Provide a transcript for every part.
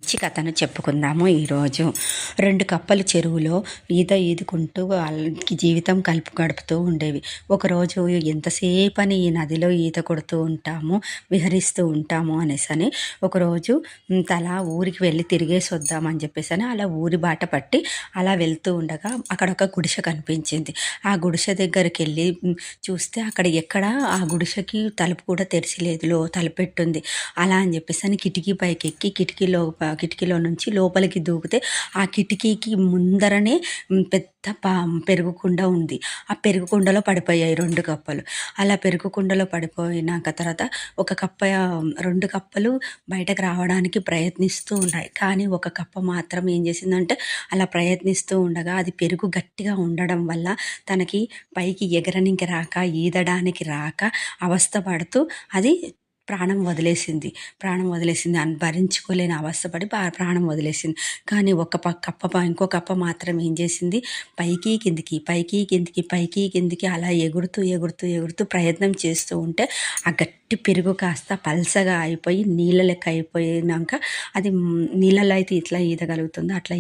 మంచి కథను చెప్పుకుందాము ఈరోజు. 2 కప్పలు చెరువులో ఈదుకుంటూ వాళ్ళకి జీవితం గడుపుతూ ఉండేవి. ఒకరోజు ఎంతసేపని ఈ నదిలో ఈత కొడుతూ ఉంటాము, విహరిస్తూ ఉంటాము అనేసని ఒకరోజు తలా ఊరికి వెళ్ళి తిరిగేసి వద్దామని చెప్పేసని అలా ఊరి బాట పట్టి అలా వెళ్తూ ఉండగా అక్కడ ఒక గుడిసె కనిపించింది. ఆ గుడిసె దగ్గరికి వెళ్ళి చూస్తే అక్కడ ఎక్కడ ఆ గుడిసెకి తలుపు కూడా తెరిచి లేదు, తలుపెట్టుంది. అలా అని చెప్పేసని కిటికీ పైకి ఎక్కి కిటికీలో నుంచి లోపలికి దూకితే ఆ కిటికీకి ముందరనే పెద్ద పెరుగు కుండ ఉంది. ఆ పెరుగు కుండలో పడిపోయాయి 2 కప్పలు. అలా పెరుగు కుండలో పడిపోయినాక తర్వాత ఒక కప్ప 2 కప్పలు బయటకు రావడానికి ప్రయత్నిస్తూ ఉన్నాయి. కానీ ఒక కప్ప మాత్రం ఏం చేసిందంటే అలా ప్రయత్నిస్తూ ఉండగా అది పెరుగు గట్టిగా ఉండడం వల్ల తనకి పైకి ఎగరనికి రాక, ఈదడానికి రాక అవస్థ పడుతూ అది ప్రాణం వదిలేసింది అని భరించుకోలేని అవస్థపడి ప్రాణం వదిలేసింది. కానీ ఇంకో కప్ప మాత్రం ఏం చేసింది, పైకి కిందికి అలా ఎగురుతూ ప్రయత్నం చేస్తూ ఉంటే ఆ గట్టి పెరుగు కాస్త పల్సగా అయిపోయి నీళ్ళ లెక్క అయిపోయినాక అది నీళ్ళలో అయితే ఇట్లా ఈదగలుగుతుందో అట్లా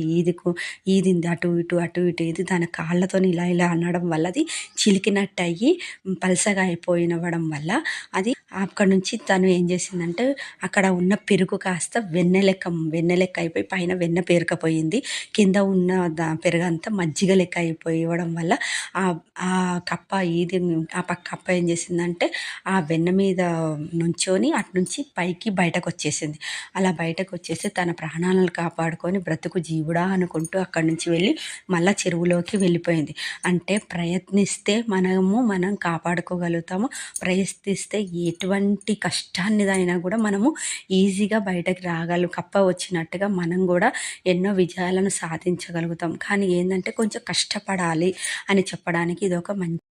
ఈదింది. అటు ఇటు ఇది దాని కాళ్ళతో ఇలా అనడం వల్ల అది చిలికినట్టు అయ్యి పల్సగా అయిపోయినవ్వడం వల్ల అది అక్కడ నుంచి తను ఏం చేసిందంటే అక్కడ ఉన్న పెరుగు కాస్త వెన్న లెక్క అయిపోయి పైన వెన్న పేరుకపోయింది. కింద ఉన్న పెరుగంతా మజ్జిగ లెక్క అయిపోవడం వల్ల ఆ కప్ప కప్ప ఏం చేసిందంటే ఆ వెన్న మీద నుంచొని అటు నుంచి పైకి బయటకు వచ్చేసింది. అలా బయటకు వచ్చేసి తన ప్రాణాలను కాపాడుకొని బ్రతుకు జీవుడా అనుకుంటూ అక్కడి నుంచి వెళ్ళి మళ్ళా చెరువులోకి వెళ్ళిపోయింది. అంటే ప్రయత్నిస్తే మనం కాపాడుకోగలుగుతాము. ప్రయత్నిస్తే ఎటువంటి కష్టాన్నిదైనా కూడా మనము ఈజీగా బయటకు కప్ప వచ్చినట్టుగా మనం కూడా ఎన్నో విజయాలను సాధించగలుగుతాం. కానీ ఏంటంటే కొంచెం కష్టపడాలి అని చెప్పడానికి ఇది ఒక మంచి